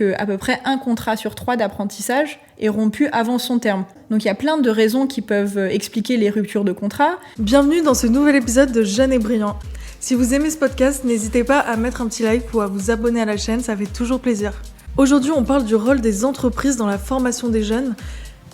À peu près 1 contrat sur 3 d'apprentissage est rompu avant son terme. Donc il y a plein de raisons qui peuvent expliquer les ruptures de contrat. Bienvenue dans ce nouvel épisode de Jeunes et Brillants. Si vous aimez ce podcast, n'hésitez pas à mettre un petit like ou à vous abonner à la chaîne, ça fait toujours plaisir. Aujourd'hui, on parle du rôle des entreprises dans la formation des jeunes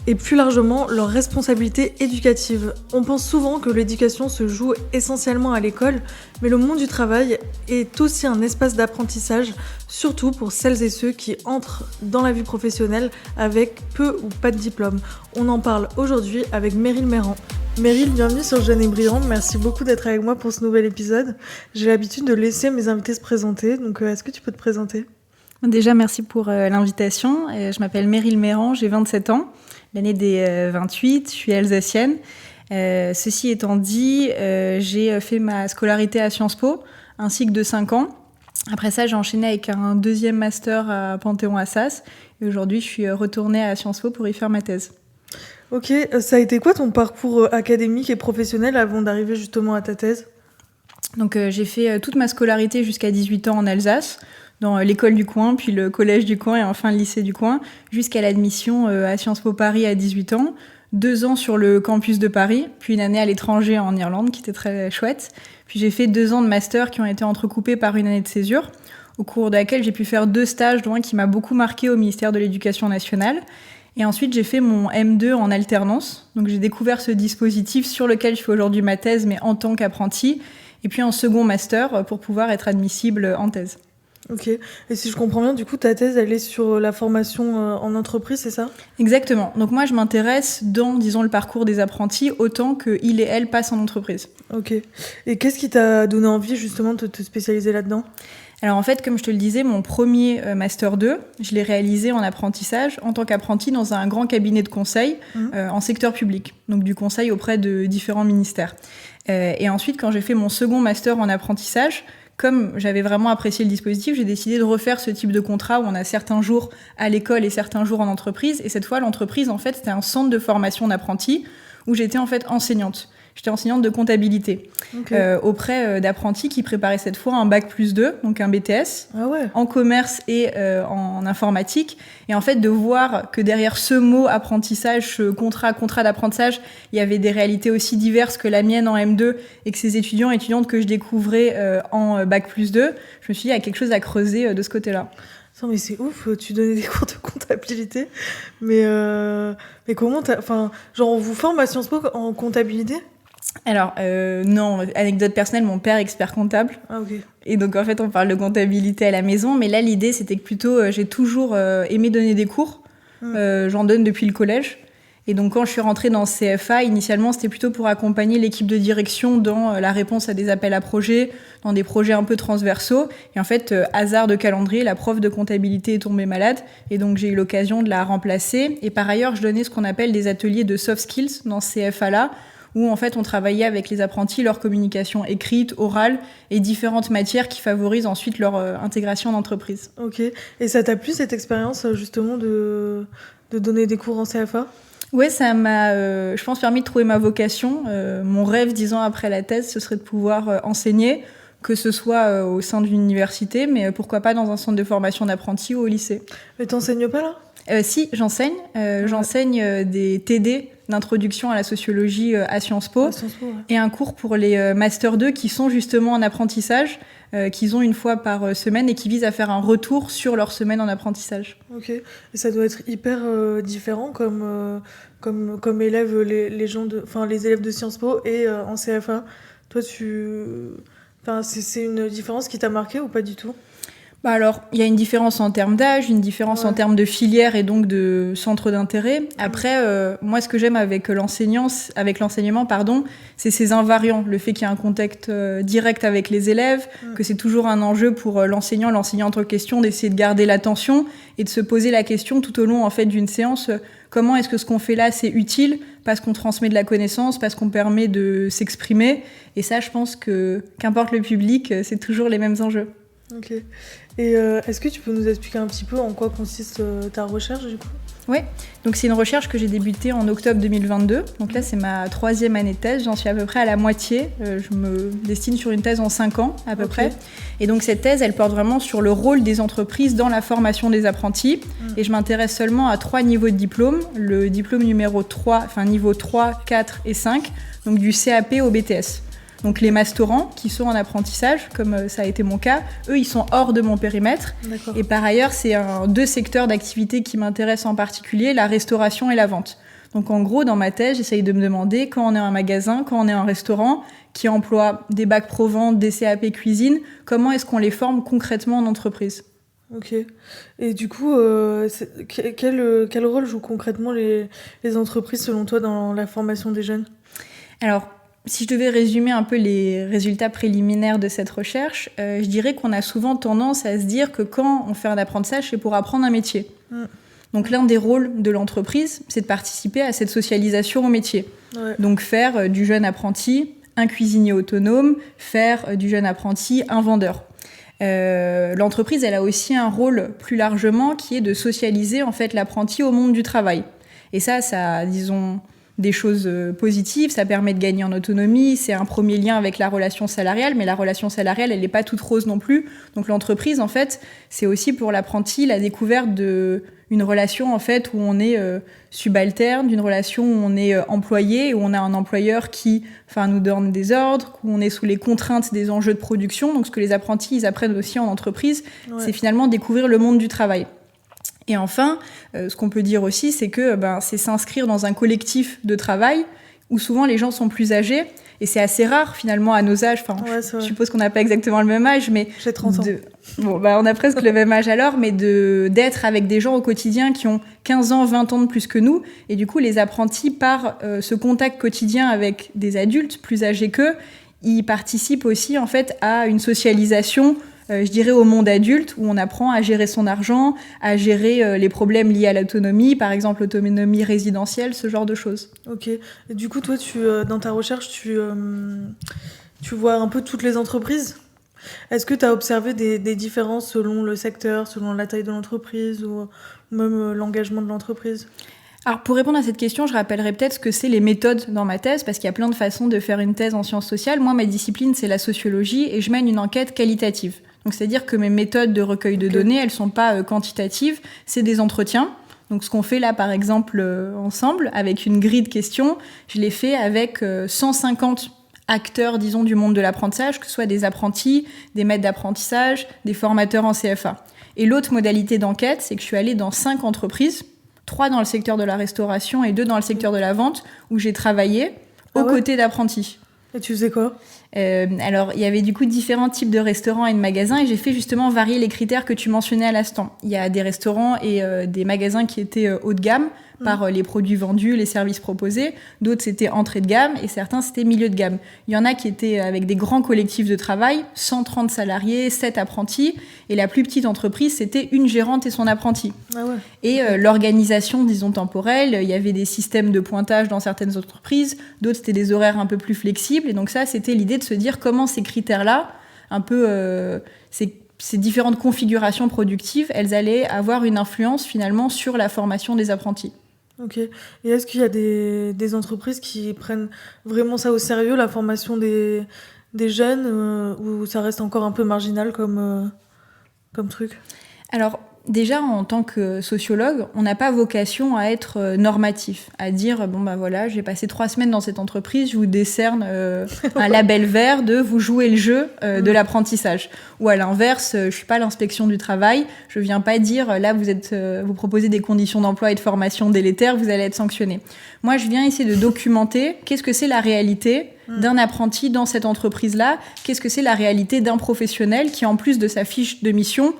et plus largement leur responsabilité éducative. On pense souvent que l'éducation se joue essentiellement à l'école, mais le monde du travail est aussi un espace d'apprentissage, surtout pour celles et ceux qui entrent dans la vie professionnelle avec peu ou pas de diplôme. On en parle aujourd'hui avec Meryl Méran. Meryl, bienvenue sur Jeunes et Brillants. Merci beaucoup d'être avec moi pour ce nouvel épisode. J'ai l'habitude de laisser mes invités se présenter, donc est-ce que tu peux te présenter ? Déjà, merci pour l'invitation. Je m'appelle Meryl Méran, j'ai 27 ans, l'année des 28, je suis alsacienne. Ceci étant dit, j'ai fait ma scolarité à Sciences Po, un cycle de 5 ans. Après ça, j'ai enchaîné avec un deuxième master à Panthéon-Assas. Et aujourd'hui, je suis retournée à Sciences Po pour y faire ma thèse. Ok, ça a été quoi ton parcours académique et professionnel avant d'arriver justement à ta thèse ? Donc j'ai fait toute ma scolarité jusqu'à 18 ans en Alsace, dans l'école du coin, puis le collège du coin et enfin le lycée du coin, jusqu'à l'admission à Sciences Po Paris à 18 ans, 2 ans sur le campus de Paris, puis une année à l'étranger en Irlande qui était très chouette. Puis j'ai fait 2 ans de master qui ont été entrecoupés par une année de césure, au cours de laquelle j'ai pu faire 2 stages, dont un qui m'a beaucoup marqué au ministère de l'Éducation nationale. Et ensuite, j'ai fait mon M2 en alternance. Donc j'ai découvert ce dispositif sur lequel je fais aujourd'hui ma thèse, mais en tant qu'apprenti. Et puis un second master pour pouvoir être admissible en thèse. Ok, et si je comprends bien, du coup, ta thèse, elle est sur la formation en entreprise, c'est ça ? Exactement. Donc moi, je m'intéresse dans, disons, le parcours des apprentis autant qu'ils et elles passent en entreprise. Ok. Et qu'est-ce qui t'a donné envie, justement, de te spécialiser là-dedans ? Alors en fait, comme je te le disais, mon premier Master 2, je l'ai réalisé en apprentissage en tant qu'apprenti dans un grand cabinet de conseil en secteur public, donc du conseil auprès de différents ministères. Et ensuite, quand j'ai fait mon second Master en apprentissage, comme j'avais vraiment apprécié le dispositif, j'ai décidé de refaire ce type de contrat où on a certains jours à l'école et certains jours en entreprise. Et cette fois, l'entreprise, en fait, c'était un centre de formation d'apprentis où j'étais en fait enseignante. J'étais enseignante de comptabilité auprès d'apprentis qui préparaient cette fois un bac+2, donc un BTS, en commerce et en informatique. Et en fait, de voir que derrière ce mot apprentissage, ce contrat d'apprentissage, il y avait des réalités aussi diverses que la mienne en M2 et que ces étudiantes que je découvrais en bac+2, je me suis dit, il y a quelque chose à creuser de ce côté-là. Non mais c'est ouf, tu donnais des cours de comptabilité, mais comment genre on vous forme à Sciences Po en comptabilité ? Alors, non, anecdote personnelle, mon père est expert comptable. Ah, ok. Et donc, en fait, on parle de comptabilité à la maison. Mais là, l'idée, c'était que plutôt, j'ai toujours aimé donner des cours. J'en donne depuis le collège. Et donc, quand je suis rentrée dans CFA, initialement, c'était plutôt pour accompagner l'équipe de direction dans la réponse à des appels à projets, dans des projets un peu transversaux. Et en fait, hasard de calendrier, la prof de comptabilité est tombée malade. Et donc, j'ai eu l'occasion de la remplacer. Et par ailleurs, je donnais ce qu'on appelle des ateliers de soft skills dans CFA-là, où en fait on travaillait avec les apprentis leur communication écrite, orale et différentes matières qui favorisent ensuite leur intégration en entreprise. Ok, et ça t'a plu cette expérience justement de donner des cours en CFA ? Oui, ça m'a, je pense, permis de trouver ma vocation. Mon rêve, 10 ans après la thèse, ce serait de pouvoir enseigner, que ce soit au sein d'une université, mais pourquoi pas dans un centre de formation d'apprentis ou au lycée. Mais t'enseignes pas là ? Si, j'enseigne. J'enseigne des TD d'introduction à la sociologie à Sciences Po, et un cours pour les Master 2 qui sont justement en apprentissage, qu'ils ont une fois par semaine et qui visent à faire un retour sur leur semaine en apprentissage. Ok, et ça doit être hyper différent comme élève, les élèves de Sciences Po et en CFA. Toi, c'est une différence qui t'a marqué ou pas du tout ? Alors, il y a une différence en termes d'âge, une différence en termes de filière et donc de centre d'intérêt. Après, moi, ce que j'aime avec l'enseignement, c'est ces invariants. Le fait qu'il y ait un contact direct avec les élèves, que c'est toujours un enjeu pour l'enseignante en question d'essayer de garder l'attention et de se poser la question tout au long en fait d'une séance. Comment est-ce que ce qu'on fait là, c'est utile parce qu'on transmet de la connaissance, parce qu'on permet de s'exprimer. Et ça, je pense que, qu'importe le public, c'est toujours les mêmes enjeux. Ok. Et est-ce que tu peux nous expliquer un petit peu en quoi consiste ta recherche du coup ? Oui, donc c'est une recherche que j'ai débutée en octobre 2022. Donc là, c'est ma 3e année de thèse. J'en suis à peu près à la moitié. Je me destine sur une thèse en 5 ans à peu près. Et donc cette thèse, elle porte vraiment sur le rôle des entreprises dans la formation des apprentis. Et je m'intéresse seulement à 3 niveaux de diplôme. Le diplôme numéro 3, enfin niveau 3, 4 et 5, donc du CAP au BTS. Donc les masterants qui sont en apprentissage, comme ça a été mon cas, eux, ils sont hors de mon périmètre. D'accord. Et par ailleurs, c'est 2 secteurs d'activité qui m'intéressent en particulier, la restauration et la vente. Donc en gros, dans ma thèse, j'essaye de me demander, quand on est un magasin, quand on est un restaurant, qui emploie des bacs pro-vente, des CAP cuisine, comment est-ce qu'on les forme concrètement en entreprise ? Ok. Et du coup, quel rôle jouent concrètement les entreprises selon toi dans la formation des jeunes ? Alors, si je devais résumer un peu les résultats préliminaires de cette recherche, je dirais qu'on a souvent tendance à se dire que quand on fait un apprentissage, c'est pour apprendre un métier. Donc l'un des rôles de l'entreprise, c'est de participer à cette socialisation au métier. Ouais. Donc faire du jeune apprenti un cuisinier autonome, faire du jeune apprenti un vendeur. L'entreprise, elle a aussi un rôle plus largement qui est de socialiser en fait l'apprenti au monde du travail. Et ça, disons, des choses positives, ça permet de gagner en autonomie, c'est un premier lien avec la relation salariale, mais la relation salariale, elle n'est pas toute rose non plus. Donc l'entreprise, en fait, c'est aussi pour l'apprenti la découverte d'une relation en fait, où on est subalterne, d'une relation où on est employé, où on a un employeur qui nous donne des ordres, où on est sous les contraintes des enjeux de production. Donc ce que les apprentis ils apprennent aussi en entreprise, c'est finalement découvrir le monde du travail. Et enfin, ce qu'on peut dire aussi, c'est que c'est s'inscrire dans un collectif de travail où souvent les gens sont plus âgés. Et c'est assez rare finalement à nos âges. Je suppose qu'on n'a pas exactement le même âge, mais j'ai 30 ans. On a presque le même âge alors, mais d'être avec des gens au quotidien qui ont 15 ans, 20 ans de plus que nous. Et du coup, les apprentis, par ce contact quotidien avec des adultes plus âgés qu'eux, ils participent aussi en fait à une socialisation, je dirais, au monde adulte, où on apprend à gérer son argent, à gérer les problèmes liés à l'autonomie, par exemple l'autonomie résidentielle, ce genre de choses. Ok. Et du coup, toi, dans ta recherche, tu vois un peu toutes les entreprises ? Est-ce que tu as observé des différences selon le secteur, selon la taille de l'entreprise ou même l'engagement de l'entreprise ? Alors, pour répondre à cette question, je rappellerai peut-être ce que c'est les méthodes dans ma thèse, parce qu'il y a plein de façons de faire une thèse en sciences sociales. Moi, ma discipline, c'est la sociologie, et je mène une enquête qualitative. Donc, c'est-à-dire que mes méthodes de recueil de données, elles sont pas quantitatives, c'est des entretiens. Donc, ce qu'on fait là, par exemple, ensemble, avec une grille de questions, je l'ai fait avec 150 acteurs, disons, du monde de l'apprentissage, que ce soit des apprentis, des maîtres d'apprentissage, des formateurs en CFA. Et l'autre modalité d'enquête, c'est que je suis allée dans 5 entreprises, 3 dans le secteur de la restauration et 2 dans le secteur de la vente, où j'ai travaillé aux côtés d'apprentis. Et tu faisais quoi ? Alors, il y avait du coup différents types de restaurants et de magasins, et j'ai fait justement varier les critères que tu mentionnais à l'instant. Il y a des restaurants et des magasins qui étaient haut de gamme, par les produits vendus, les services proposés. D'autres, c'était entrée de gamme, et certains, c'était milieu de gamme. Il y en a qui étaient avec des grands collectifs de travail, 130 salariés, 7 apprentis, et la plus petite entreprise, c'était une gérante et son apprenti. Ah ouais. Et l'organisation, disons, temporelle, il y avait des systèmes de pointage dans certaines entreprises, d'autres, c'était des horaires un peu plus flexibles, et donc ça, c'était l'idée de se dire comment ces critères-là, un peu ces différentes configurations productives, elles allaient avoir une influence finalement sur la formation des apprentis. Ok. Et est-ce qu'il y a des entreprises qui prennent vraiment ça au sérieux, la formation des jeunes, ou ça reste encore un peu marginal comme truc ? Alors, déjà, en tant que sociologue, on n'a pas vocation à être normatif, à dire, voilà, j'ai passé 3 semaines dans cette entreprise, je vous décerne un label vert de vous jouez le jeu de l'apprentissage. Ou à l'inverse, je suis pas l'inspection du travail, je viens pas dire, là, vous proposez des conditions d'emploi et de formation délétères, vous allez être sanctionné. Moi, je viens essayer de documenter qu'est-ce que c'est la réalité d'un apprenti dans cette entreprise-là, qu'est-ce que c'est la réalité d'un professionnel qui, en plus de sa fiche de mission,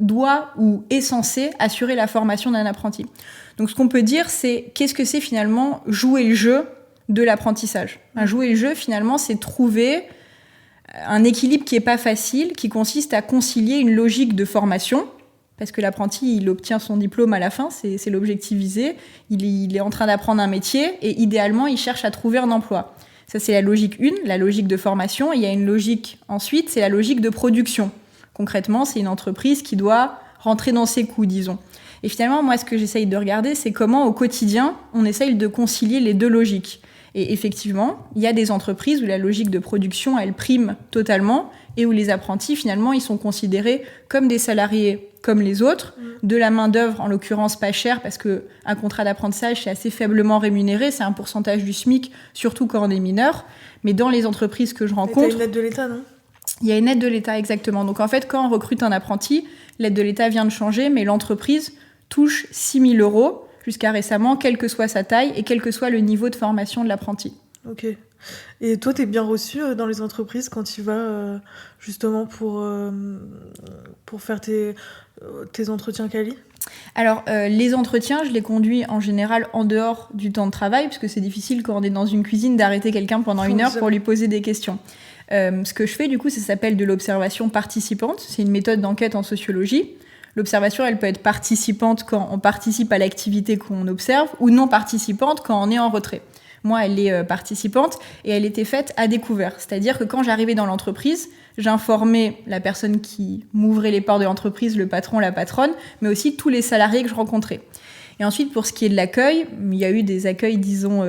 doit ou est censé assurer la formation d'un apprenti. Donc ce qu'on peut dire, c'est qu'est-ce que c'est finalement jouer le jeu de l'apprentissage. Jouer le jeu, finalement, c'est trouver un équilibre qui est pas facile, qui consiste à concilier une logique de formation, parce que l'apprenti, il obtient son diplôme à la fin, c'est l'objectif visé, il est en train d'apprendre un métier, et idéalement, il cherche à trouver un emploi. Ça, c'est la logique 1, la logique de formation. Il y a une logique ensuite, c'est la logique de production. Concrètement, c'est une entreprise qui doit rentrer dans ses coûts, disons. Et finalement, moi, ce que j'essaye de regarder, c'est comment, au quotidien, on essaye de concilier les deux logiques. Et effectivement, il y a des entreprises où la logique de production, elle prime totalement, et où les apprentis, finalement, ils sont considérés comme des salariés comme les autres, de la main-d'œuvre, en l'occurrence pas chère, parce qu'un contrat d'apprentissage, c'est assez faiblement rémunéré, c'est un pourcentage du SMIC, surtout quand on est mineur. Mais dans les entreprises que je rencontre... Et t'as une aide de l'État, non ? Il y a une aide de l'État, exactement. Donc en fait, quand on recrute un apprenti, l'aide de l'État vient de changer, mais l'entreprise touche 6 000 € jusqu'à récemment, quelle que soit sa taille et quel que soit le niveau de formation de l'apprenti. Ok. Et toi, t'es bien reçu dans les entreprises quand tu vas justement pour faire tes entretiens quali ? Alors, les entretiens, je les conduis en général en dehors du temps de travail, parce que c'est difficile quand on est dans une cuisine d'arrêter quelqu'un pendant 1 heure pour lui poser des questions. Ce que je fais, du coup, ça s'appelle de l'observation participante. C'est une méthode d'enquête en sociologie. L'observation, elle peut être participante quand on participe à l'activité qu'on observe, ou non participante quand on est en retrait. Moi, elle est participante et elle était faite à découvert. C'est-à-dire que quand j'arrivais dans l'entreprise, j'informais la personne qui m'ouvrait les portes de l'entreprise, le patron, la patronne, mais aussi tous les salariés que je rencontrais. Et ensuite, pour ce qui est de l'accueil, il y a eu des accueils, disons,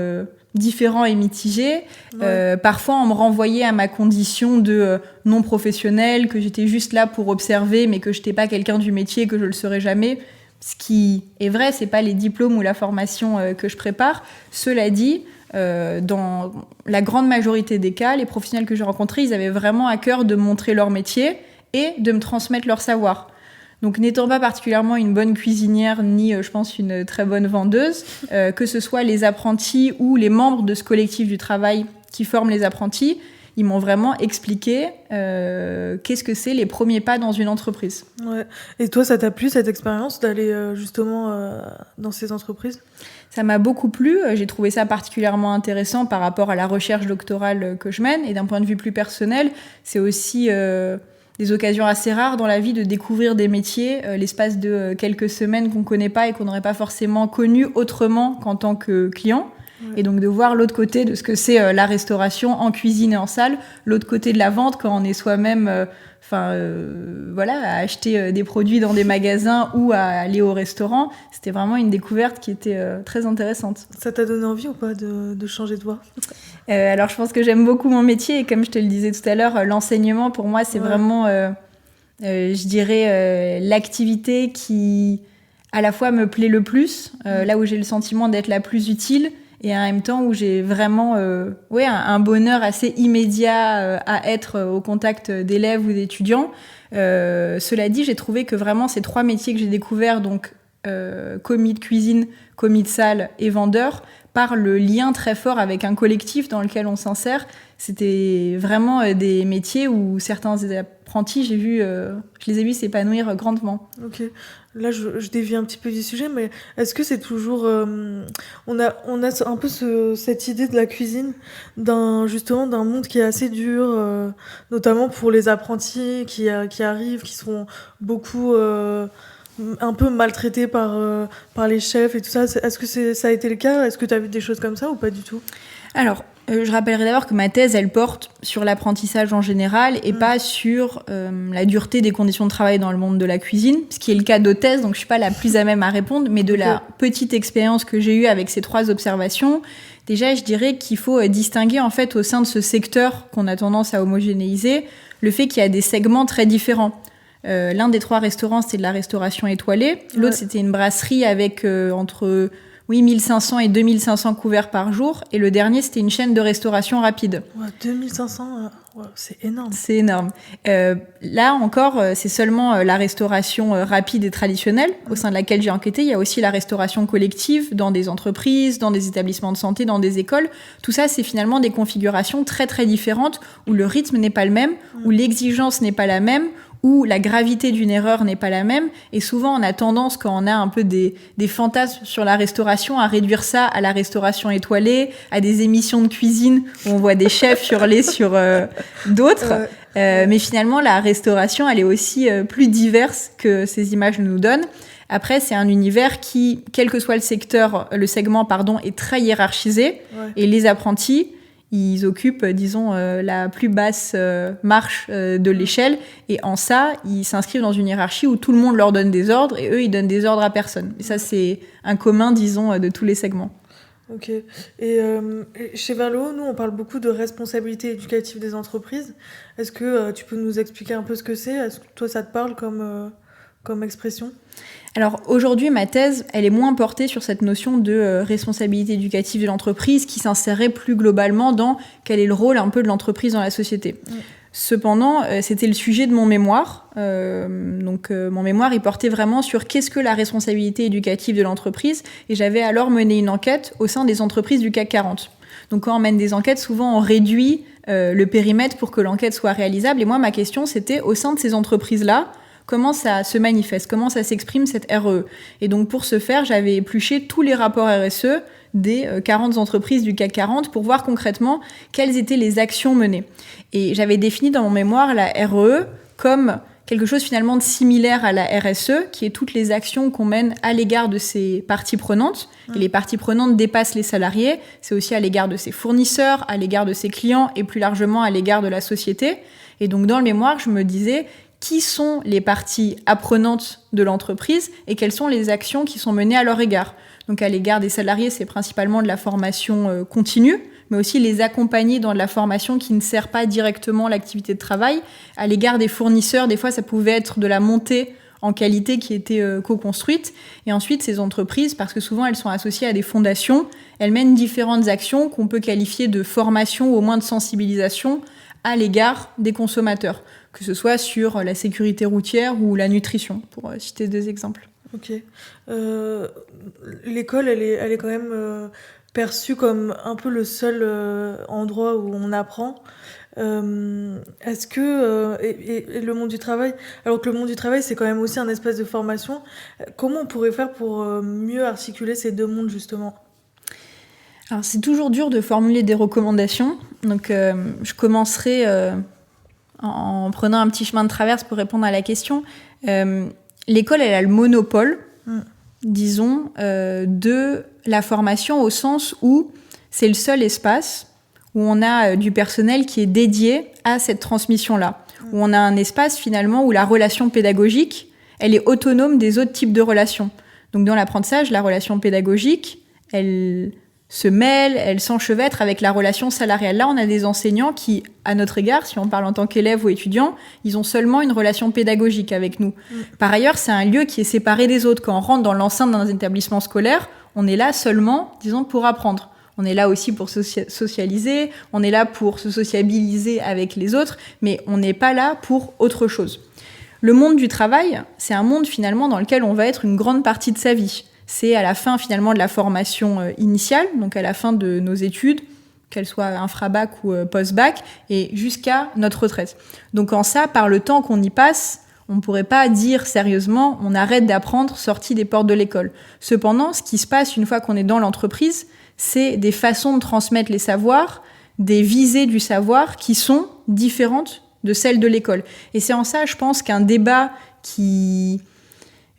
différents et mitigés. Ouais. Parfois, on me renvoyait à ma condition de non professionnelle, que j'étais juste là pour observer, mais que je n'étais pas quelqu'un du métier, que je le serais jamais. Ce qui est vrai, c'est pas les diplômes ou la formation que je prépare. Cela dit, dans la grande majorité des cas, les professionnels que j'ai rencontrés, ils avaient vraiment à cœur de montrer leur métier et de me transmettre leur savoir. Donc, n'étant pas particulièrement une bonne cuisinière, ni, je pense, une très bonne vendeuse, que ce soit les apprentis ou les membres de ce collectif du travail qui forment les apprentis, ils m'ont vraiment expliqué qu'est-ce que c'est les premiers pas dans une entreprise. Ouais. Et toi, ça t'a plu, cette expérience, d'aller justement dans ces entreprises ? Ça m'a beaucoup plu. J'ai trouvé ça particulièrement intéressant par rapport à la recherche doctorale que je mène. Et d'un point de vue plus personnel, c'est aussi des occasions assez rares dans la vie de découvrir des métiers l'espace de quelques semaines qu'on ne connaît pas et qu'on n'aurait pas forcément connu autrement qu'en tant que client. Ouais. Et donc de voir l'autre côté de ce que c'est la restauration en cuisine et en salle, l'autre côté de la vente quand on est soi-même voilà, à acheter des produits dans des magasins ou à aller au restaurant. C'était vraiment une découverte qui était très intéressante. Ça t'a donné envie ou pas de changer de voie ? Alors je pense que j'aime beaucoup mon métier et comme je te le disais tout à l'heure, l'enseignement pour moi c'est vraiment, je dirais, l'activité qui à la fois me plaît le plus, là où j'ai le sentiment d'être la plus utile, et en même temps où j'ai vraiment un bonheur assez immédiat à être au contact d'élèves ou d'étudiants. Cela dit, j'ai trouvé que vraiment ces 3 métiers que j'ai découverts, donc commis de cuisine, commis de salle et vendeur, par le lien très fort avec un collectif dans lequel on s'insère, c'était vraiment des métiers où certains apprentis, je les ai vus s'épanouir grandement. Ok. Là, je dévie un petit peu du sujet, mais est-ce que c'est toujours... on a un peu cette idée de la cuisine, d'un monde qui est assez dur, notamment pour les apprentis qui arrivent, qui seront beaucoup... un peu maltraités par les chefs et tout ça. Est-ce que ça a été le cas ? Est-ce que tu as vu des choses comme ça ou pas du tout ? Alors, je rappellerai d'abord que ma thèse, elle porte sur l'apprentissage en général et pas sur la dureté des conditions de travail dans le monde de la cuisine, ce qui est le cas de thèse, donc je suis pas la plus à même à répondre, mais de la petite expérience que j'ai eue avec ces 3 observations, déjà, je dirais qu'il faut distinguer en fait au sein de ce secteur qu'on a tendance à homogénéiser, le fait qu'il y a des segments très différents. L'un des 3 restaurants, c'était de la restauration étoilée. L'autre, c'était une brasserie avec entre 1500 et 2500 couverts par jour. Et le dernier, c'était une chaîne de restauration rapide. Ouais, 2500, c'est énorme. C'est énorme. Là encore, c'est seulement la restauration rapide et traditionnelle au sein de laquelle j'ai enquêté. Il y a aussi la restauration collective dans des entreprises, dans des établissements de santé, dans des écoles. Tout ça, c'est finalement des configurations très, très différentes où le rythme n'est pas le même, où l'exigence n'est pas la même, où la gravité d'une erreur n'est pas la même. Et souvent, on a tendance, quand on a un peu des fantasmes sur la restauration, à réduire ça à la restauration étoilée, à des émissions de cuisine où on voit des chefs hurler sur d'autres. Mais finalement, la restauration, elle est aussi plus diverse que ces images nous donnent. Après, c'est un univers qui, quel que soit le segment, est très hiérarchisé. Ouais. Et les apprentis, ils occupent, disons, la plus basse marche de l'échelle. Et en ça, ils s'inscrivent dans une hiérarchie où tout le monde leur donne des ordres et eux, ils donnent des ordres à personne. Et ça, c'est un commun, disons, de tous les segments. Ok. Et chez Verlo, nous, on parle beaucoup de responsabilité éducative des entreprises. Est-ce que tu peux nous expliquer un peu ce que c'est ? Est-ce que toi, ça te parle comme expression ? Alors aujourd'hui, ma thèse, elle est moins portée sur cette notion de responsabilité éducative de l'entreprise qui s'insérait plus globalement dans quel est le rôle un peu de l'entreprise dans la société. Cependant, c'était le sujet de mon mémoire. Mon mémoire, il portait vraiment sur qu'est-ce que la responsabilité éducative de l'entreprise. Et j'avais alors mené une enquête au sein des entreprises du CAC 40. Donc quand on mène des enquêtes, souvent on réduit le périmètre pour que l'enquête soit réalisable. Et moi, ma question, c'était au sein de ces entreprises-là, comment ça se manifeste, comment ça s'exprime cette RE. Et donc pour ce faire, j'avais épluché tous les rapports RSE des 40 entreprises du CAC 40 pour voir concrètement quelles étaient les actions menées. Et j'avais défini dans mon mémoire la RE comme quelque chose finalement de similaire à la RSE, qui est toutes les actions qu'on mène à l'égard de ces parties prenantes. Et les parties prenantes dépassent les salariés, c'est aussi à l'égard de ses fournisseurs, à l'égard de ses clients et plus largement à l'égard de la société. Et donc dans le mémoire, je me disais qui sont les parties apprenantes de l'entreprise et quelles sont les actions qui sont menées à leur égard. Donc à l'égard des salariés, c'est principalement de la formation continue, mais aussi les accompagner dans de la formation qui ne sert pas directement l'activité de travail. À l'égard des fournisseurs, des fois ça pouvait être de la montée en qualité qui était co-construite. Et ensuite, ces entreprises, parce que souvent elles sont associées à des fondations, elles mènent différentes actions qu'on peut qualifier de formation ou au moins de sensibilisation à l'égard des consommateurs, que ce soit sur la sécurité routière ou la nutrition, pour citer deux exemples. Ok. L'école, elle est quand même perçue comme un peu le seul endroit où on apprend. Est-ce que et le monde du travail, alors que le monde du travail c'est quand même aussi un espace de formation, comment on pourrait faire pour mieux articuler ces deux mondes justement ? Alors c'est toujours dur de formuler des recommandations, donc je commencerai en prenant un petit chemin de traverse pour répondre à la question. L'école, elle a le monopole, disons, de la formation au sens où c'est le seul espace où on a du personnel qui est dédié à cette transmission-là, où on a un espace finalement où la relation pédagogique, elle est autonome des autres types de relations. Donc dans l'apprentissage, la relation pédagogique, elle se mêle, elle s'enchevêtre avec la relation salariale. Là, on a des enseignants qui, à notre égard, si on parle en tant qu'élève ou étudiant, ils ont seulement une relation pédagogique avec nous. Par ailleurs, c'est un lieu qui est séparé des autres. Quand on rentre dans l'enceinte d'un établissement scolaire, on est là seulement, disons, pour apprendre. On est là aussi pour socialiser, on est là pour se sociabiliser avec les autres, mais on n'est pas là pour autre chose. Le monde du travail, c'est un monde finalement dans lequel on va être une grande partie de sa vie. C'est à la fin finalement de la formation initiale, donc à la fin de nos études, qu'elles soient infra-bac ou post-bac, et jusqu'à notre retraite. Donc en ça, par le temps qu'on y passe, on ne pourrait pas dire sérieusement on arrête d'apprendre sorti des portes de l'école. Cependant, ce qui se passe une fois qu'on est dans l'entreprise, c'est des façons de transmettre les savoirs, des visées du savoir qui sont différentes de celles de l'école. Et c'est en ça, je pense, qu'un débat qui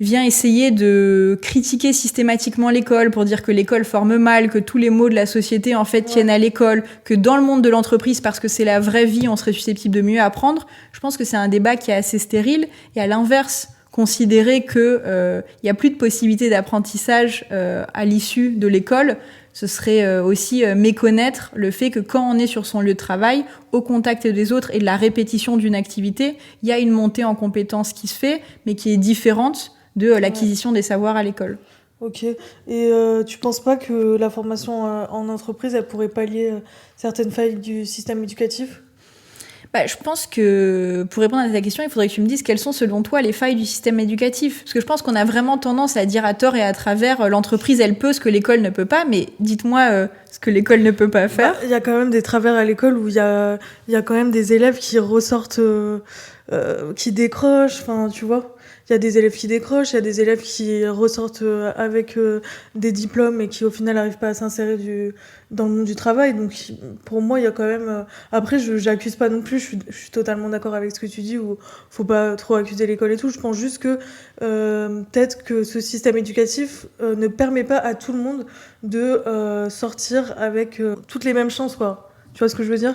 vient essayer de critiquer systématiquement l'école pour dire que l'école forme mal, que tous les maux de la société en fait tiennent à l'école, que dans le monde de l'entreprise, parce que c'est la vraie vie, on serait susceptible de mieux apprendre. Je pense que c'est un débat qui est assez stérile. Et à l'inverse, considérer que y a plus de possibilités d'apprentissage à l'issue de l'école, ce serait aussi méconnaître le fait que quand on est sur son lieu de travail, au contact des autres et de la répétition d'une activité, il y a une montée en compétences qui se fait, mais qui est différente de l'acquisition des savoirs à l'école. Ok. Et tu penses pas que la formation en entreprise, elle pourrait pallier certaines failles du système éducatif ? Je pense que pour répondre à ta question, il faudrait que tu me dises quelles sont selon toi les failles du système éducatif. Parce que je pense qu'on a vraiment tendance à dire à tort et à travers l'entreprise, elle peut ce que l'école ne peut pas, mais dites-moi ce que l'école ne peut pas faire. Il y a quand même des travers à l'école où il y a quand même des élèves qui ressortent, qui décrochent, enfin tu vois. Il y a des élèves qui décrochent, il y a des élèves qui ressortent avec des diplômes et qui au final n'arrivent pas à s'insérer dans le monde du travail. Donc pour moi, il y a quand même... Après, j'accuse pas non plus, je suis totalement d'accord avec ce que tu dis, où faut pas trop accuser l'école et tout. Je pense juste que peut-être que ce système éducatif ne permet pas à tout le monde de sortir avec toutes les mêmes chances, quoi. Tu vois ce que je veux dire ?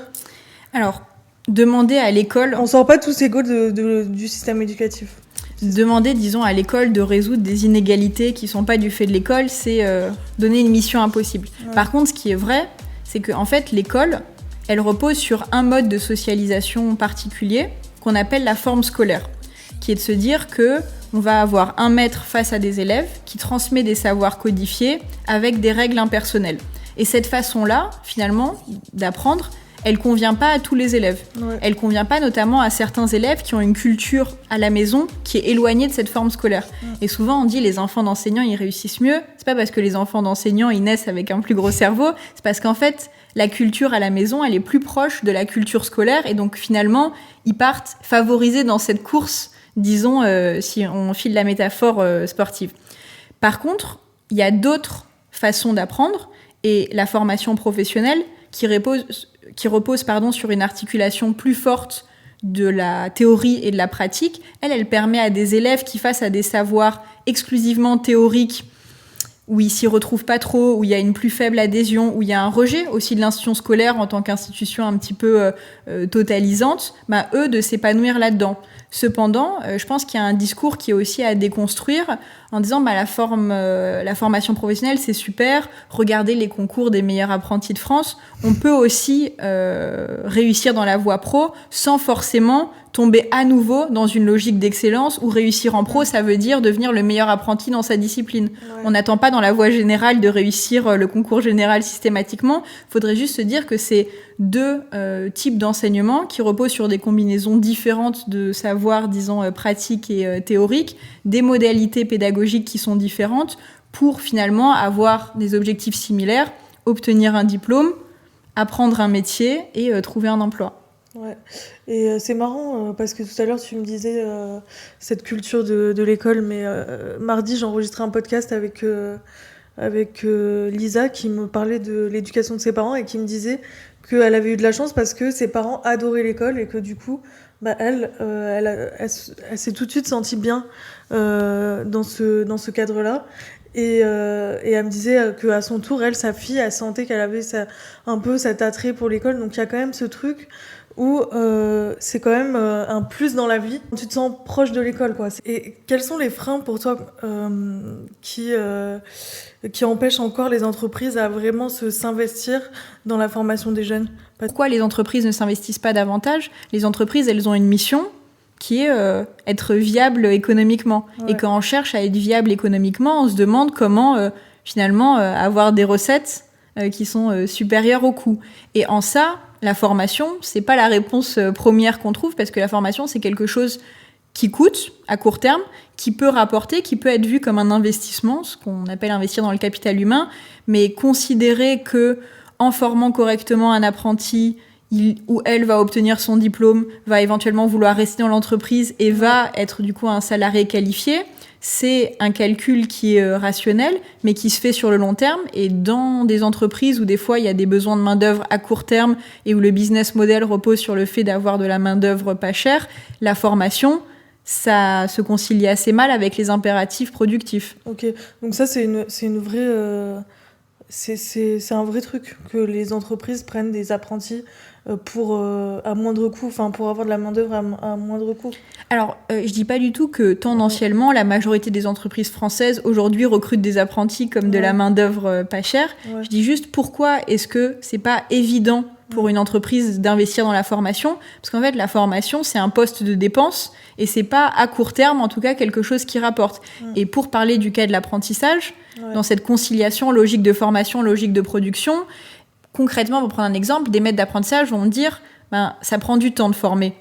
Alors, demander à l'école... On sort pas tous égaux du système éducatif. Demander, disons, à l'école de résoudre des inégalités qui sont pas du fait de l'école, c'est donner une mission impossible. Ouais. Par contre, ce qui est vrai, c'est qu'en fait, l'école, elle repose sur un mode de socialisation particulier qu'on appelle la forme scolaire, qui est de se dire que on va avoir un maître face à des élèves qui transmet des savoirs codifiés avec des règles impersonnelles. Et cette façon-là, finalement, d'apprendre, elle convient pas à tous les élèves. Ouais. Elle convient pas notamment à certains élèves qui ont une culture à la maison qui est éloignée de cette forme scolaire. Ouais. Et souvent, on dit les enfants d'enseignants, ils réussissent mieux. C'est pas parce que les enfants d'enseignants, ils naissent avec un plus gros cerveau. C'est parce qu'en fait, la culture à la maison, elle est plus proche de la culture scolaire. Et donc, finalement, ils partent favorisés dans cette course, disons, si on file la métaphore sportive. Par contre, il y a d'autres façons d'apprendre. Et la formation professionnelle qui repose sur une articulation plus forte de la théorie et de la pratique, elle permet à des élèves qui, face à des savoirs exclusivement théoriques, où ils s'y retrouvent pas trop, où il y a une plus faible adhésion, où il y a un rejet aussi de l'institution scolaire en tant qu'institution un petit peu totalisante, eux, de s'épanouir là-dedans. Cependant, je pense qu'il y a un discours qui est aussi à déconstruire en disant la formation professionnelle, c'est super, regardez les concours des meilleurs apprentis de France. On peut aussi réussir dans la voie pro sans forcément tomber à nouveau dans une logique d'excellence où réussir en pro, ça veut dire devenir le meilleur apprenti dans sa discipline. Ouais. On n'attend pas dans la voie générale de réussir le concours général systématiquement. Il faudrait juste se dire que c'est deux types d'enseignement qui reposent sur des combinaisons différentes de savoirs, disons, pratiques et théoriques, des modalités pédagogiques qui sont différentes pour finalement avoir des objectifs similaires, obtenir un diplôme, apprendre un métier et trouver un emploi. Ouais, et c'est marrant parce que tout à l'heure tu me disais cette culture de l'école, mais mardi j'enregistrais un podcast avec Lisa qui me parlait de l'éducation de ses parents et qui me disait qu'elle avait eu de la chance parce que ses parents adoraient l'école et que du coup elle s'est tout de suite sentie bien dans ce cadre-là. Et elle me disait qu'à son tour, sa fille, elle sentait qu'elle avait un peu cet attrait pour l'école. Donc il y a quand même ce truc où c'est quand même un plus dans la vie. Tu te sens proche de l'école, quoi. Et quels sont les freins pour toi qui empêchent encore les entreprises à vraiment s'investir dans la formation des jeunes ? Pourquoi les entreprises ne s'investissent pas davantage ? Les entreprises, elles ont une mission qui est être viable économiquement. Ouais. Et quand on cherche à être viable économiquement, on se demande comment finalement avoir des recettes qui sont supérieures aux coûts. Et en ça, la formation, c'est pas la réponse première qu'on trouve, parce que la formation, c'est quelque chose qui coûte à court terme, qui peut rapporter, qui peut être vu comme un investissement, ce qu'on appelle investir dans le capital humain, mais considérer que en formant correctement un apprenti, il ou elle va obtenir son diplôme, va éventuellement vouloir rester dans l'entreprise et va être du coup un salarié qualifié, c'est un calcul qui est rationnel, mais qui se fait sur le long terme. Et dans des entreprises où des fois il y a des besoins de main-d'œuvre à court terme et où le business model repose sur le fait d'avoir de la main-d'œuvre pas chère, la formation, ça se concilie assez mal avec les impératifs productifs. Ok, donc ça c'est une vraie... C'est un vrai truc que les entreprises prennent des apprentis pour à moindre coût, enfin pour avoir de la main-d'œuvre à moindre coût. Alors, je dis pas du tout que tendanciellement, la majorité des entreprises françaises aujourd'hui recrutent des apprentis comme de la main-d'œuvre pas chère. Ouais. Je dis juste pourquoi est-ce que c'est pas évident pour une entreprise d'investir dans la formation, parce qu'en fait la formation c'est un poste de dépense et c'est pas à court terme en tout cas quelque chose qui rapporte. Et pour parler du cas de l'apprentissage, dans cette conciliation logique de formation, logique de production, concrètement pour prendre un exemple, des maîtres d'apprentissage vont me dire ça prend du temps de former.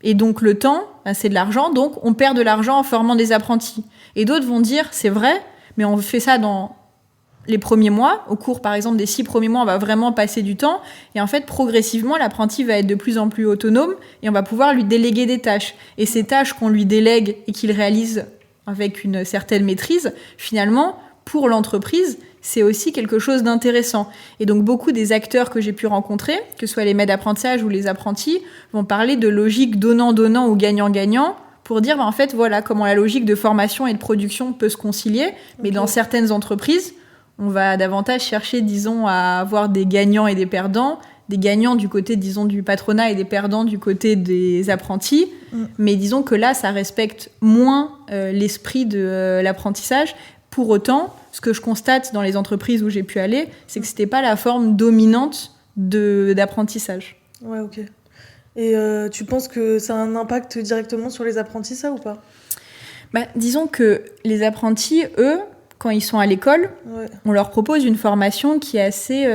Et donc le temps, c'est de l'argent, donc on perd de l'argent en formant des apprentis. Et d'autres vont dire c'est vrai, mais on fait ça dans les premiers mois, au cours par exemple des 6 premiers mois, on va vraiment passer du temps et en fait progressivement l'apprenti va être de plus en plus autonome et on va pouvoir lui déléguer des tâches. Et ces tâches qu'on lui délègue et qu'il réalise avec une certaine maîtrise, finalement pour l'entreprise, c'est aussi quelque chose d'intéressant. Et donc beaucoup des acteurs que j'ai pu rencontrer, que ce soit les maîtres d'apprentissage ou les apprentis, vont parler de logique donnant-donnant ou gagnant-gagnant pour dire en fait voilà comment la logique de formation et de production peut se concilier, mais dans certaines entreprises, on va davantage chercher, disons, à avoir des gagnants et des perdants, des gagnants du côté, disons, du patronat et des perdants du côté des apprentis. Mais disons que là, ça respecte moins l'esprit de l'apprentissage. Pour autant, ce que je constate dans les entreprises où j'ai pu aller, c'est que c'était pas la forme dominante d'apprentissage. Ouais, ok. Et tu penses que ça a un impact directement sur les apprentis, ça, ou pas ? Disons que les apprentis, eux, quand ils sont à l'école, on leur propose une formation qui est assez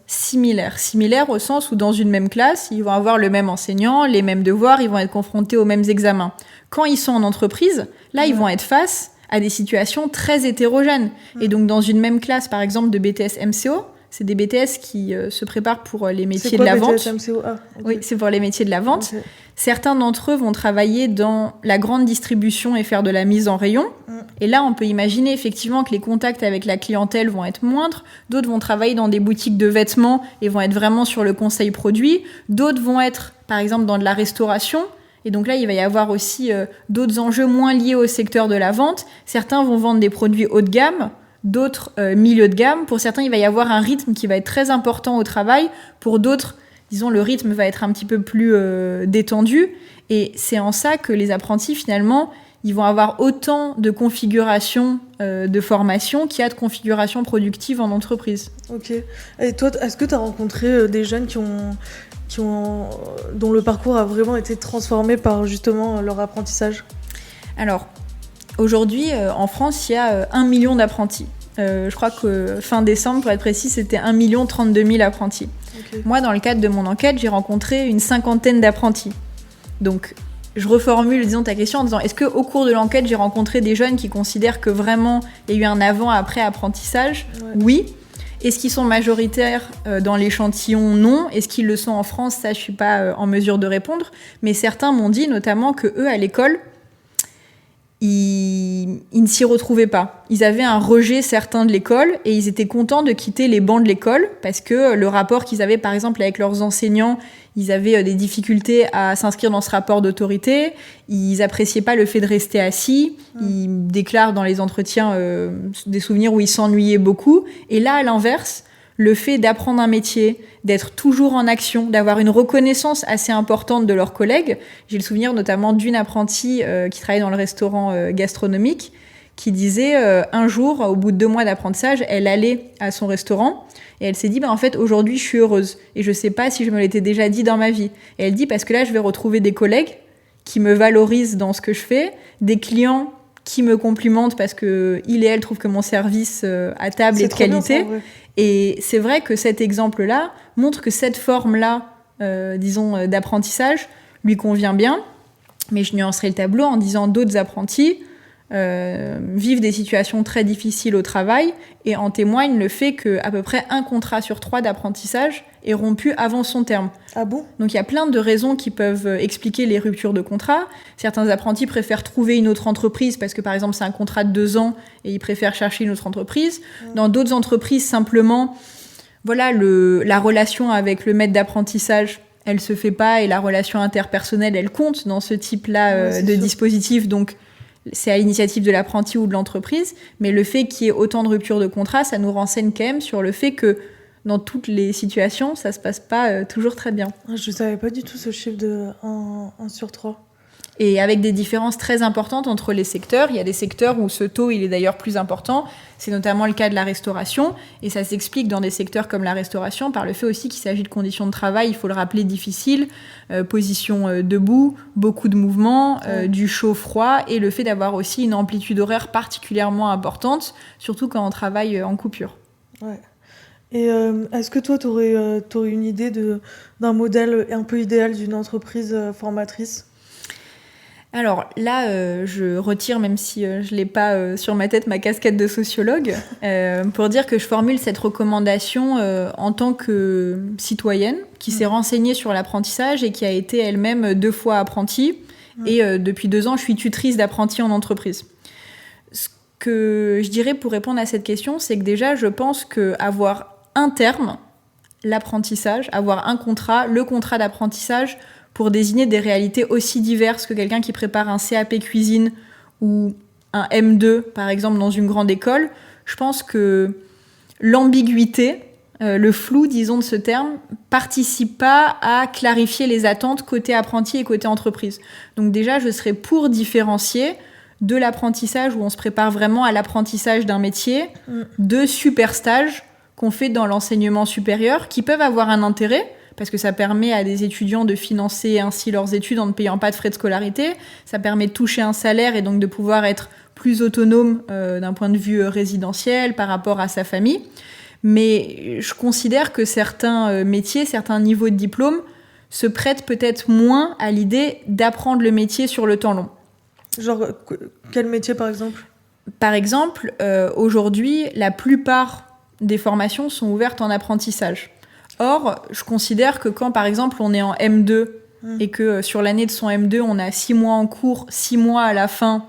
similaire. Similaire au sens où dans une même classe, ils vont avoir le même enseignant, les mêmes devoirs, ils vont être confrontés aux mêmes examens. Quand ils sont en entreprise, là, ils vont être face à des situations très hétérogènes. Et donc, dans une même classe, par exemple, de BTS MCO, c'est des BTS qui se préparent pour les métiers de la vente. C'est quoi BTS MCO ? Ah, okay. Oui, c'est pour les métiers de la vente. Okay. Certains d'entre eux vont travailler dans la grande distribution et faire de la mise en rayon. Et là, on peut imaginer effectivement que les contacts avec la clientèle vont être moindres. D'autres vont travailler dans des boutiques de vêtements et vont être vraiment sur le conseil produit. D'autres vont être, par exemple, dans de la restauration. Et donc là, il va y avoir aussi d'autres enjeux moins liés au secteur de la vente. Certains vont vendre des produits haut de gamme, d'autres milieu de gamme. Pour certains, il va y avoir un rythme qui va être très important au travail. Pour d'autres, disons, le rythme va être un petit peu plus détendu. Et c'est en ça que les apprentis, finalement, ils vont avoir autant de configurations de formation qu'il y a de configurations productives en entreprise. Ok. Et toi, est-ce que tu as rencontré des jeunes dont le parcours a vraiment été transformé par justement leur apprentissage ? Alors, aujourd'hui, en France, il y a 1 million d'apprentis. Je crois que fin décembre, pour être précis, c'était 1 032 000 apprentis. Okay. Moi, dans le cadre de mon enquête, j'ai rencontré une 50aine d'apprentis. Donc, je reformule, disons, ta question en disant, est-ce qu'au cours de l'enquête, j'ai rencontré des jeunes qui considèrent que vraiment, il y a eu un avant-après apprentissage ? Oui. Est-ce qu'ils sont majoritaires dans l'échantillon ? Non. Est-ce qu'ils le sont en France ? Ça, je ne suis pas en mesure de répondre. Mais certains m'ont dit, notamment, qu'eux, à l'école, ils ne s'y retrouvaient pas. Ils avaient un rejet certain de l'école et ils étaient contents de quitter les bancs de l'école parce que le rapport qu'ils avaient, par exemple, avec leurs enseignants, ils avaient des difficultés à s'inscrire dans ce rapport d'autorité, ils appréciaient pas le fait de rester assis, ils déclarent dans les entretiens des souvenirs où ils s'ennuyaient beaucoup. Et là, à l'inverse, le fait d'apprendre un métier, d'être toujours en action, d'avoir une reconnaissance assez importante de leurs collègues. J'ai le souvenir notamment d'une apprentie qui travaillait dans le restaurant gastronomique, qui disait un jour, au bout de 2 mois d'apprentissage, elle allait à son restaurant et elle s'est dit, en fait, aujourd'hui, je suis heureuse. Et je sais pas si je me l'étais déjà dit dans ma vie. Et elle dit, parce que là, je vais retrouver des collègues qui me valorisent dans ce que je fais, des clients qui me complimentent parce que il et elle trouvent que mon service à table est de qualité. Bien, et c'est vrai que cet exemple-là montre que cette forme-là, disons, d'apprentissage lui convient bien. Mais je nuancerai le tableau en disant d'autres apprentis vivent des situations très difficiles au travail et en témoigne le fait qu'à peu près 1 contrat sur 3 d'apprentissage est rompu avant son terme. Ah bon ? Donc il y a plein de raisons qui peuvent expliquer les ruptures de contrat. Certains apprentis préfèrent trouver une autre entreprise parce que par exemple c'est un contrat de 2 ans et ils préfèrent chercher une autre entreprise. Dans d'autres entreprises, simplement, voilà, la relation avec le maître d'apprentissage, elle se fait pas et la relation interpersonnelle, elle compte dans ce type-là de dispositif. Donc c'est à l'initiative de l'apprenti ou de l'entreprise, mais le fait qu'il y ait autant de ruptures de contrat, ça nous renseigne quand même sur le fait que dans toutes les situations, ça se passe pas toujours très bien. Je savais pas du tout ce chiffre de 1 sur 3. Et avec des différences très importantes entre les secteurs. Il y a des secteurs où ce taux, il est d'ailleurs plus important. C'est notamment le cas de la restauration. Et ça s'explique dans des secteurs comme la restauration par le fait aussi qu'il s'agit de conditions de travail, il faut le rappeler, difficiles. Position debout, beaucoup de mouvements, du chaud-froid et le fait d'avoir aussi une amplitude horaire particulièrement importante, surtout quand on travaille en coupure. Ouais. Et est-ce que toi, t'aurais une idée d'un modèle un peu idéal d'une entreprise formatrice ? Alors là, je retire, même si je l'ai pas sur ma tête, ma casquette de sociologue, pour dire que je formule cette recommandation en tant que citoyenne qui s'est renseignée sur l'apprentissage et qui a été elle-même 2 fois apprentie. Et depuis 2 ans, je suis tutrice d'apprentis en entreprise. Ce que je dirais pour répondre à cette question, c'est que déjà, je pense qu'avoir un terme, l'apprentissage, avoir un contrat, le contrat d'apprentissage, pour désigner des réalités aussi diverses que quelqu'un qui prépare un CAP cuisine ou un M2, par exemple, dans une grande école, je pense que l'ambiguïté le flou, disons, de ce terme, participe pas à clarifier les attentes côté apprenti et côté entreprise. Donc déjà, je serais pour différencier de l'apprentissage où on se prépare vraiment à l'apprentissage d'un métier, de super stages qu'on fait dans l'enseignement supérieur, qui peuvent avoir un intérêt, parce que ça permet à des étudiants de financer ainsi leurs études en ne payant pas de frais de scolarité, ça permet de toucher un salaire et donc de pouvoir être plus autonome d'un point de vue résidentiel par rapport à sa famille. Mais je considère que certains métiers, certains niveaux de diplôme se prêtent peut-être moins à l'idée d'apprendre le métier sur le temps long. Genre, quel métier par exemple ? Par exemple, aujourd'hui, la plupart des formations sont ouvertes en apprentissage. Or, je considère que quand, par exemple, on est en M2 et que sur l'année de son M2, on a 6 mois en cours, 6 mois à la fin,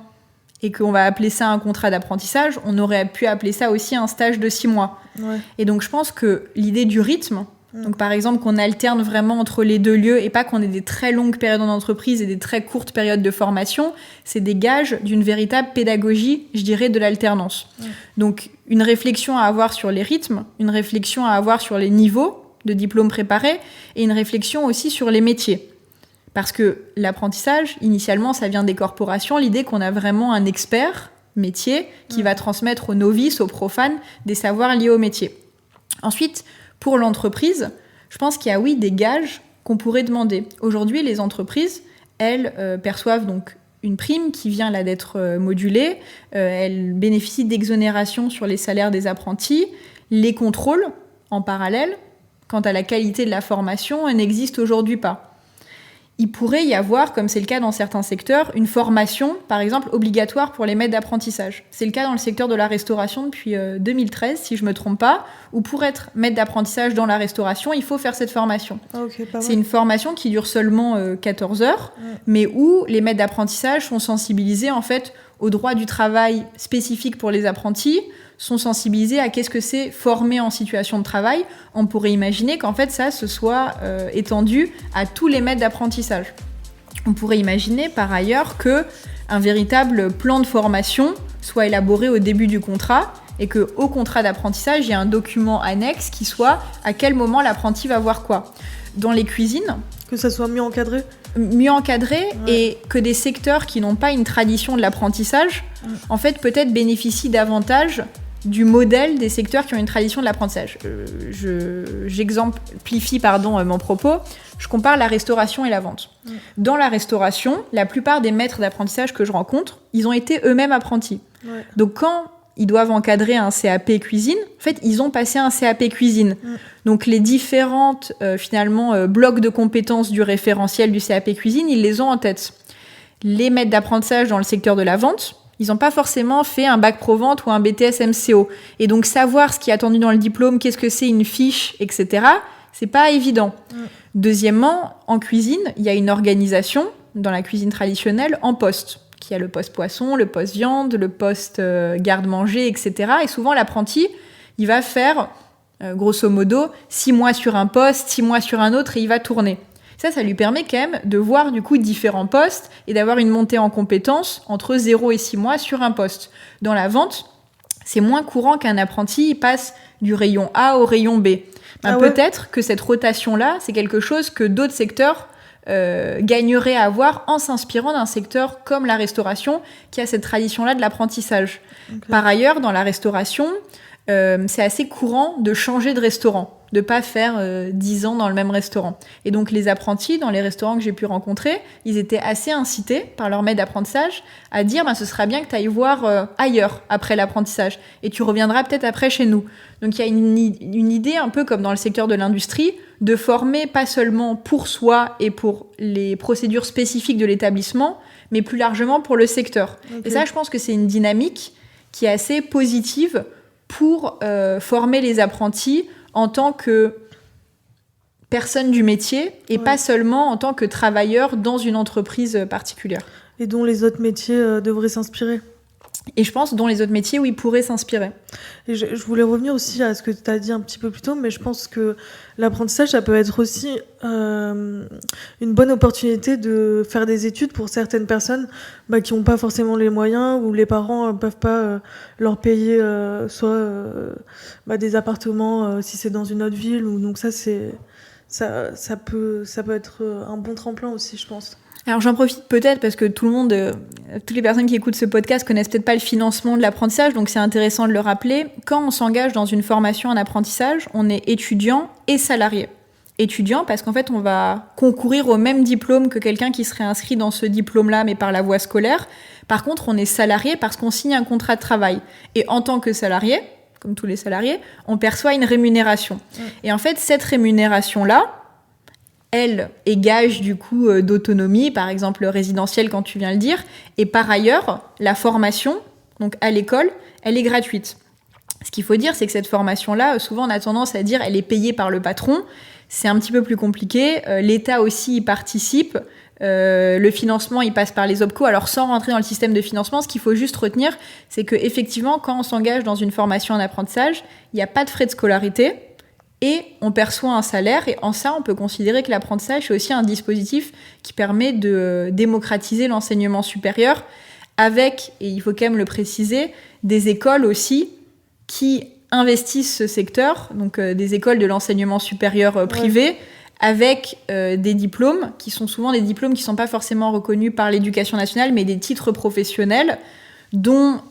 et qu'on va appeler ça un contrat d'apprentissage, on aurait pu appeler ça aussi un stage de 6 mois. Ouais. Et donc, je pense que l'idée du rythme, donc par exemple qu'on alterne vraiment entre les deux lieux et pas qu'on ait des très longues périodes en entreprise et des très courtes périodes de formation, c'est des gages d'une véritable pédagogie, je dirais, de l'alternance. Donc, une réflexion à avoir sur les rythmes, une réflexion à avoir sur les niveaux de diplômes préparés et une réflexion aussi sur les métiers. Parce que l'apprentissage, initialement, ça vient des corporations, l'idée qu'on a vraiment un expert métier qui va transmettre aux novices, aux profanes, des savoirs liés au métier. Ensuite, pour l'entreprise, je pense qu'il y a, oui, des gages qu'on pourrait demander. Aujourd'hui, les entreprises, elles perçoivent donc une prime qui vient là d'être modulée, elles bénéficient d'exonérations sur les salaires des apprentis, les contrôles en parallèle, quant à la qualité de la formation, n'existent aujourd'hui pas. Il pourrait y avoir, comme c'est le cas dans certains secteurs, une formation, par exemple, obligatoire pour les maîtres d'apprentissage. C'est le cas dans le secteur de la restauration depuis 2013, si je ne me trompe pas, où pour être maître d'apprentissage dans la restauration, il faut faire cette formation. C'est une formation qui dure seulement 14 heures, mais où les maîtres d'apprentissage sont sensibilisés en fait au droit du travail spécifique pour les apprentis, sont sensibilisés à qu'est-ce que c'est former en situation de travail. On pourrait imaginer qu'en fait ça se soit étendu à tous les maîtres d'apprentissage. On pourrait imaginer par ailleurs qu'un véritable plan de formation soit élaboré au début du contrat et qu'au contrat d'apprentissage, il y a un document annexe qui soit à quel moment l'apprenti va voir quoi. Dans les cuisines, que ça soit mieux encadré, et que des secteurs qui n'ont pas une tradition de l'apprentissage, en fait, peut-être bénéficient davantage du modèle des secteurs qui ont une tradition de l'apprentissage. J'exemplifie mon propos. Je compare la restauration et la vente. Dans la restauration, la plupart des maîtres d'apprentissage que je rencontre, ils ont été eux-mêmes apprentis. Donc quand ils doivent encadrer un CAP cuisine, en fait, ils ont passé un CAP cuisine. Donc les différentes, blocs de compétences du référentiel du CAP cuisine, ils les ont en tête. Les maîtres d'apprentissage dans le secteur de la vente, ils n'ont pas forcément fait un bac pro vente ou un BTS MCO. Et donc savoir ce qui est attendu dans le diplôme, qu'est-ce que c'est une fiche, etc., c'est pas évident. Deuxièmement, en cuisine, il y a une organisation dans la cuisine traditionnelle en poste. Il y a le poste poisson, le poste viande, le poste garde-manger, etc. Et souvent, l'apprenti, il va faire, grosso modo, 6 mois sur un poste, 6 mois sur un autre, et il va tourner. Ça lui permet quand même de voir du coup différents postes et d'avoir une montée en compétences entre 0 et 6 mois sur un poste. Dans la vente, c'est moins courant qu'un apprenti passe du rayon A au rayon B. Peut-être que cette rotation-là, c'est quelque chose que d'autres secteurs gagneraient à avoir en s'inspirant d'un secteur comme la restauration qui a cette tradition-là de l'apprentissage. Par ailleurs, dans la restauration, c'est assez courant de changer de restaurant, de pas faire 10 ans dans le même restaurant. Et donc les apprentis dans les restaurants que j'ai pu rencontrer, ils étaient assez incités par leur maître d'apprentissage à dire ce serait bien que tu ailles voir ailleurs après l'apprentissage et tu reviendras peut-être après chez nous. Donc il y a une idée un peu comme dans le secteur de l'industrie de former pas seulement pour soi et pour les procédures spécifiques de l'établissement, mais plus largement pour le secteur. Et ça, je pense que c'est une dynamique qui est assez positive pour former les apprentis en tant que personne du métier et pas seulement en tant que travailleur dans une entreprise particulière. Et dont les autres métiers devraient s'inspirer. et je pense dans les autres métiers où ils pourraient s'inspirer. Et je voulais revenir aussi à ce que tu as dit un petit peu plus tôt, mais je pense que l'apprentissage, ça peut être aussi une bonne opportunité de faire des études pour certaines personnes qui n'ont pas forcément les moyens, ou les parents ne peuvent pas leur payer soit des appartements si c'est dans une autre ville. Donc ça peut être un bon tremplin aussi, je pense. Alors j'en profite peut-être parce que toutes les personnes qui écoutent ce podcast connaissent peut-être pas le financement de l'apprentissage, donc c'est intéressant de le rappeler. Quand on s'engage dans une formation en apprentissage, on est étudiant et salarié. Étudiant parce qu'en fait on va concourir au même diplôme que quelqu'un qui serait inscrit dans ce diplôme-là mais par la voie scolaire. Par contre on est salarié parce qu'on signe un contrat de travail. Et en tant que salarié, comme tous les salariés, on perçoit une rémunération. Et en fait cette rémunération-là, elle est gage du coup d'autonomie, par exemple résidentielle quand tu viens le dire, et par ailleurs, la formation, donc à l'école, elle est gratuite. Ce qu'il faut dire, c'est que cette formation-là, souvent on a tendance à dire elle est payée par le patron, c'est un petit peu plus compliqué, l'État aussi y participe, le financement il passe par les OPCO, alors sans rentrer dans le système de financement, ce qu'il faut juste retenir, c'est qu'effectivement, quand on s'engage dans une formation en apprentissage, il n'y a pas de frais de scolarité, et on perçoit un salaire, et en ça, on peut considérer que l'apprentissage, c'est aussi un dispositif qui permet de démocratiser l'enseignement supérieur avec, et il faut quand même le préciser, des écoles aussi qui investissent ce secteur, donc des écoles de l'enseignement supérieur privé, avec des diplômes qui sont souvent des diplômes qui ne sont pas forcément reconnus par l'éducation nationale, mais des titres professionnels dont,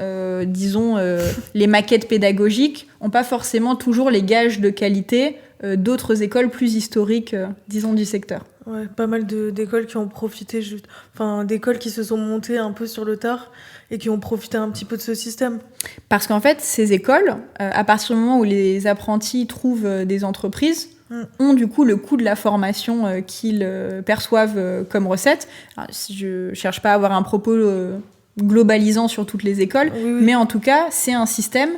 les maquettes pédagogiques n'ont pas forcément toujours les gages de qualité d'autres écoles plus historiques, du secteur. Ouais, pas mal d'écoles qui ont profité, d'écoles qui se sont montées un peu sur le tard et qui ont profité un petit peu de ce système. Parce qu'en fait, ces écoles, à partir du moment où les apprentis trouvent des entreprises, ont du coup le coût de la formation qu'ils perçoivent comme recette. Alors, je cherche pas à avoir un propos globalisant sur toutes les écoles, mais en tout cas, c'est un système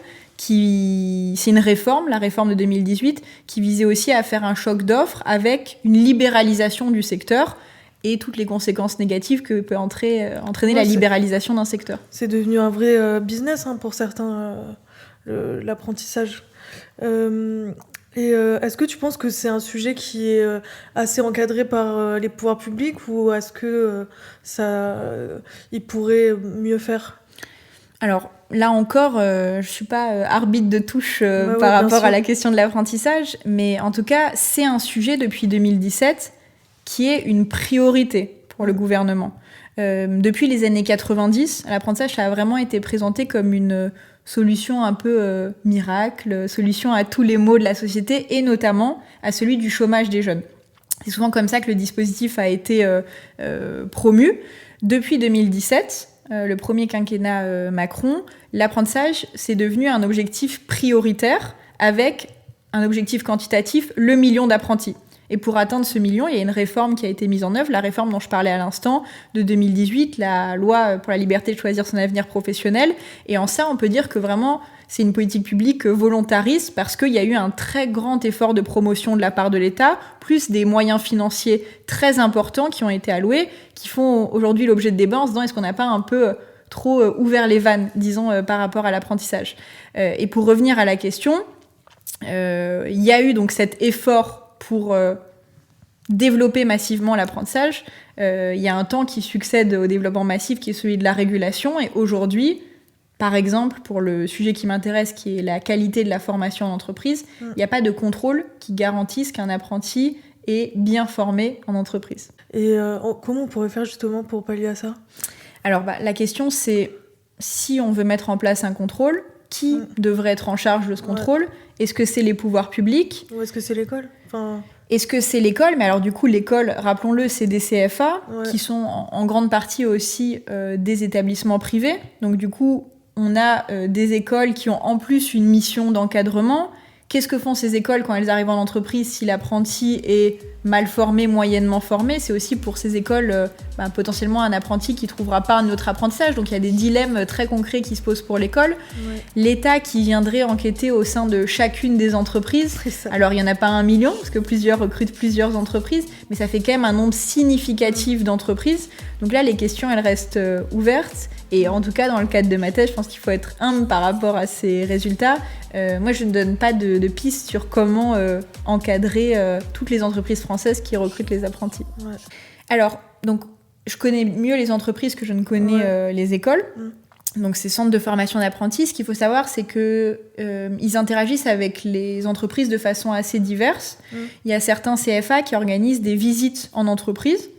c'est une réforme, la réforme de 2018, qui visait aussi à faire un choc d'offres avec une libéralisation du secteur et toutes les conséquences négatives que peut entraîner la libéralisation d'un secteur. C'est devenu un vrai business pour certains, l'apprentissage. Est-ce que tu penses que c'est un sujet qui est assez encadré par les pouvoirs publics, ou est-ce que il pourrait mieux faire ? Alors là encore, je suis pas arbitre de touche par rapport à la question de l'apprentissage, mais en tout cas, c'est un sujet depuis 2017 qui est une priorité pour le gouvernement. Depuis les années 90, l'apprentissage ça a vraiment été présenté comme une solution un peu miracle, solution à tous les maux de la société et notamment à celui du chômage des jeunes. C'est souvent comme ça que le dispositif a été promu. Depuis 2017, le premier quinquennat Macron, l'apprentissage, c'est devenu un objectif prioritaire avec un objectif quantitatif, le 1 million d'apprentis. Et pour atteindre ce million, il y a une réforme qui a été mise en œuvre, la réforme dont je parlais à l'instant, de 2018, la loi pour la liberté de choisir son avenir professionnel. Et en ça, on peut dire que vraiment, c'est une politique publique volontariste parce qu'il y a eu un très grand effort de promotion de la part de l'État, plus des moyens financiers très importants qui ont été alloués, qui font aujourd'hui l'objet de débats en se disant est-ce qu'on n'a pas un peu trop ouvert les vannes, disons, par rapport à l'apprentissage. Et pour revenir à la question, il y a eu donc cet effort pour développer massivement l'apprentissage. Il y a un temps qui succède au développement massif qui est celui de la régulation. Et aujourd'hui, par exemple, pour le sujet qui m'intéresse, qui est la qualité de la formation en entreprise, il n'y a pas de contrôle qui garantisse qu'un apprenti est bien formé en entreprise. Et comment on pourrait faire justement pour pallier à ça ? Alors, la question, c'est si on veut mettre en place un contrôle, qui devrait être en charge de ce contrôle ? Est-ce que c'est les pouvoirs publics ? Ou est-ce que c'est l'école ? Est-ce que c'est l'école ? Mais alors du coup, l'école, rappelons-le, c'est des CFA, qui sont en grande partie aussi des établissements privés. Donc du coup, on a des écoles qui ont en plus une mission d'encadrement, qu'est-ce que font ces écoles quand elles arrivent en entreprise si l'apprenti est mal formé, moyennement formé? C'est aussi pour ces écoles potentiellement un apprenti qui ne trouvera pas un autre apprentissage. Donc il y a des dilemmes très concrets qui se posent pour l'école. Ouais. L'État qui viendrait enquêter au sein de chacune des entreprises. Alors il n'y en a pas 1 million, parce que plusieurs recrutent plusieurs entreprises, mais ça fait quand même un nombre significatif d'entreprises. Donc là, les questions, elles restent ouvertes. Et en tout cas, dans le cadre de ma thèse, je pense qu'il faut être humble par rapport à ces résultats. Moi, je ne donne pas de pistes sur comment encadrer toutes les entreprises françaises qui recrutent les apprentis. Ouais. Alors, donc, je connais mieux les entreprises que je ne connais les écoles. Donc, ces centres de formation d'apprentis, ce qu'il faut savoir, c'est qu'ils interagissent avec les entreprises de façon assez diverse. Il y a certains CFA qui organisent des visites en entreprise.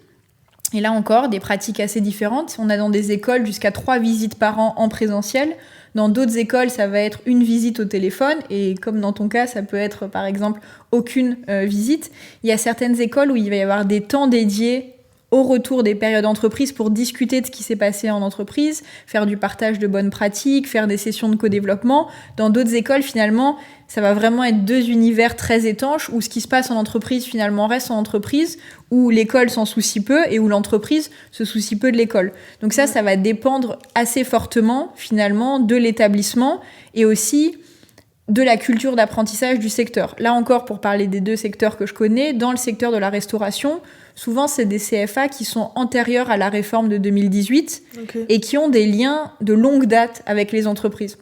Et là encore, des pratiques assez différentes. On a dans des écoles jusqu'à 3 visites par an en présentiel. Dans d'autres écoles, ça va être 1 visite au téléphone. Et comme dans ton cas, ça peut être par exemple aucune visite. Il y a certaines écoles où il va y avoir des temps dédiés au retour des périodes d'entreprise pour discuter de ce qui s'est passé en entreprise, faire du partage de bonnes pratiques, faire des sessions de co-développement. Dans d'autres écoles, finalement, ça va vraiment être 2 univers très étanches où ce qui se passe en entreprise, finalement, reste en entreprise, où l'école s'en soucie peu et où l'entreprise se soucie peu de l'école. Donc ça va dépendre assez fortement, finalement, de l'établissement et aussi de la culture d'apprentissage du secteur. Là encore, pour parler des 2 secteurs que je connais, dans le secteur de la restauration, souvent, c'est des CFA qui sont antérieurs à la réforme de 2018 et qui ont des liens de longue date avec les entreprises.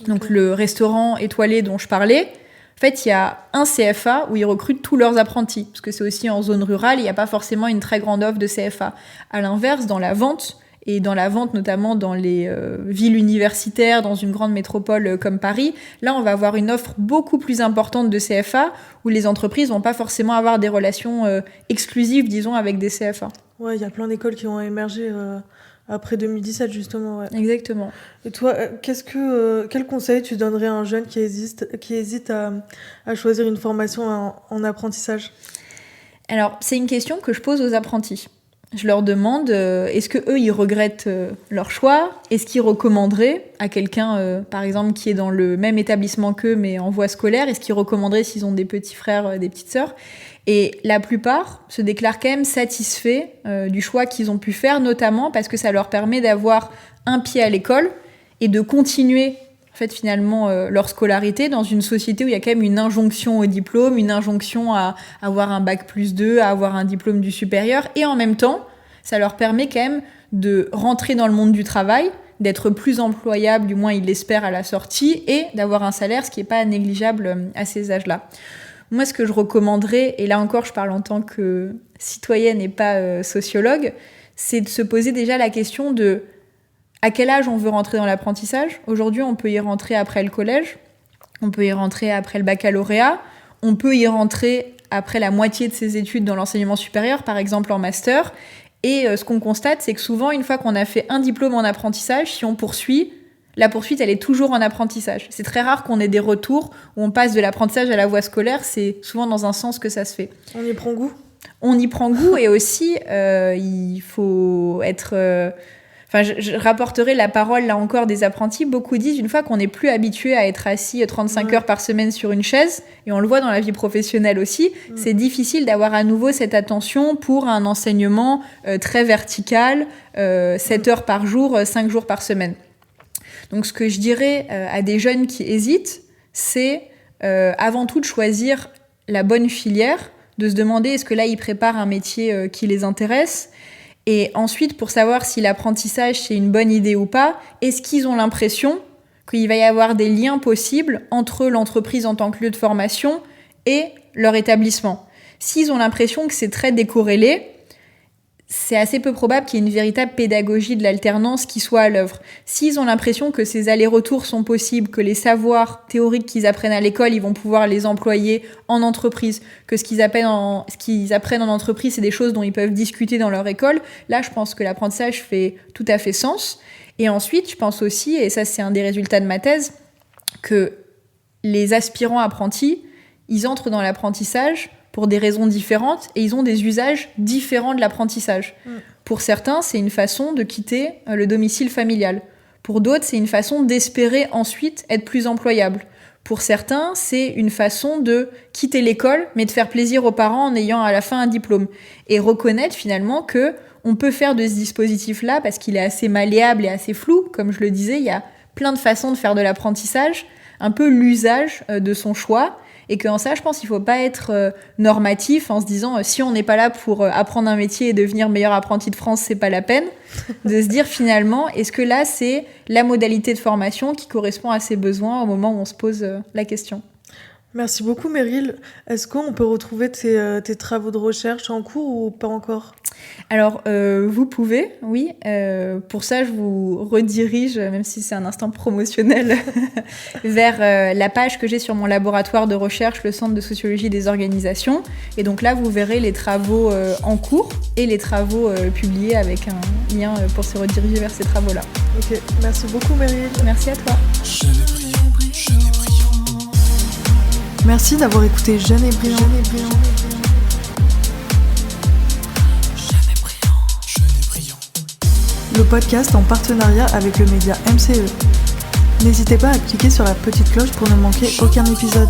Donc, le restaurant étoilé dont je parlais, en fait, il y a un CFA où ils recrutent tous leurs apprentis, parce que c'est aussi en zone rurale, il n'y a pas forcément une très grande offre de CFA. À l'inverse, dans la vente, et dans la vente notamment dans les villes universitaires, dans une grande métropole comme Paris, là on va avoir une offre beaucoup plus importante de CFA où les entreprises vont pas forcément avoir des relations exclusives, disons, avec des CFA. Ouais, il y a plein d'écoles qui ont émergé après 2017 justement. Ouais. Exactement. Et toi, quel conseil tu donnerais à un jeune qui hésite à choisir une formation en apprentissage? Alors, c'est une question que je pose aux apprentis. Je leur demande, est-ce que eux ils regrettent leur choix? Est-ce qu'ils recommanderaient à quelqu'un, par exemple, qui est dans le même établissement qu'eux, mais en voie scolaire? Est-ce qu'ils recommanderaient s'ils ont des petits frères, des petites sœurs? Et la plupart se déclarent quand même satisfaits du choix qu'ils ont pu faire, notamment parce que ça leur permet d'avoir un pied à l'école et de continuer en fait, finalement, leur scolarité dans une société où il y a quand même une injonction au diplôme, une injonction à avoir un bac+2, à avoir un diplôme du supérieur. Et en même temps, ça leur permet quand même de rentrer dans le monde du travail, d'être plus employable, du moins ils l'espèrent à la sortie, et d'avoir un salaire, ce qui n'est pas négligeable à ces âges-là. Moi, ce que je recommanderais, et là encore, je parle en tant que citoyenne et pas sociologue, c'est de se poser déjà la question de à quel âge on veut rentrer dans l'apprentissage. Aujourd'hui, on peut y rentrer après le collège, on peut y rentrer après le baccalauréat, on peut y rentrer après la moitié de ses études dans l'enseignement supérieur, par exemple en master. Et ce qu'on constate, c'est que souvent, une fois qu'on a fait un diplôme en apprentissage, si on poursuit, la poursuite, elle est toujours en apprentissage. C'est très rare qu'on ait des retours où on passe de l'apprentissage à la voie scolaire. C'est souvent dans un sens que ça se fait. On y prend goût. On y prend goût et aussi, il faut être... je rapporterai la parole, là encore, des apprentis. Beaucoup disent, une fois qu'on n'est plus habitué à être assis 35 heures par semaine sur une chaise, et on le voit dans la vie professionnelle aussi, c'est difficile d'avoir à nouveau cette attention pour un enseignement très vertical, 7 heures par jour, 5 jours par semaine. Donc, ce que je dirais à des jeunes qui hésitent, c'est avant tout de choisir la bonne filière, de se demander est-ce que là, ils préparent un métier qui les intéresse. Et ensuite, pour savoir si l'apprentissage, c'est une bonne idée ou pas, est-ce qu'ils ont l'impression qu'il va y avoir des liens possibles entre l'entreprise en tant que lieu de formation et leur établissement? S'ils ont l'impression que c'est très décorrélé, c'est assez peu probable qu'il y ait une véritable pédagogie de l'alternance qui soit à l'œuvre. S'ils ont l'impression que ces allers-retours sont possibles, que les savoirs théoriques qu'ils apprennent à l'école, ils vont pouvoir les employer en entreprise, que ce qu'ils apprennent en entreprise, c'est des choses dont ils peuvent discuter dans leur école, là, je pense que l'apprentissage fait tout à fait sens. Et ensuite, je pense aussi, et ça, c'est un des résultats de ma thèse, que les aspirants apprentis, ils entrent dans l'apprentissage pour des raisons différentes et ils ont des usages différents de l'apprentissage. Pour certains, c'est une façon de quitter le domicile familial. Pour d'autres, c'est une façon d'espérer ensuite être plus employable. Pour certains, c'est une façon de quitter l'école, mais de faire plaisir aux parents en ayant à la fin un diplôme. Et reconnaître finalement que on peut faire de ce dispositif-là, parce qu'il est assez malléable et assez flou, comme je le disais, il y a plein de façons de faire de l'apprentissage, un peu l'usage de son choix, et qu'en ça, je pense qu'il ne faut pas être normatif en se disant si on n'est pas là pour apprendre un métier et devenir meilleur apprenti de France, c'est pas la peine. De se dire finalement, est-ce que là, c'est la modalité de formation qui correspond à ses besoins au moment où on se pose la question. Merci beaucoup Meryl. Est-ce qu'on peut retrouver tes travaux de recherche en cours ou pas encore ? Alors, vous pouvez, oui. Pour ça, je vous redirige, même si c'est un instant promotionnel, vers la page que j'ai sur mon laboratoire de recherche, le Centre de sociologie des organisations. Et donc là, vous verrez les travaux en cours et les travaux publiés avec un lien pour se rediriger vers ces travaux-là. Ok, merci beaucoup Meryl. Merci à toi. Merci d'avoir écouté Jeune et Brillant. Le podcast en partenariat avec le média MCE. N'hésitez pas à cliquer sur la petite cloche pour ne manquer aucun épisode.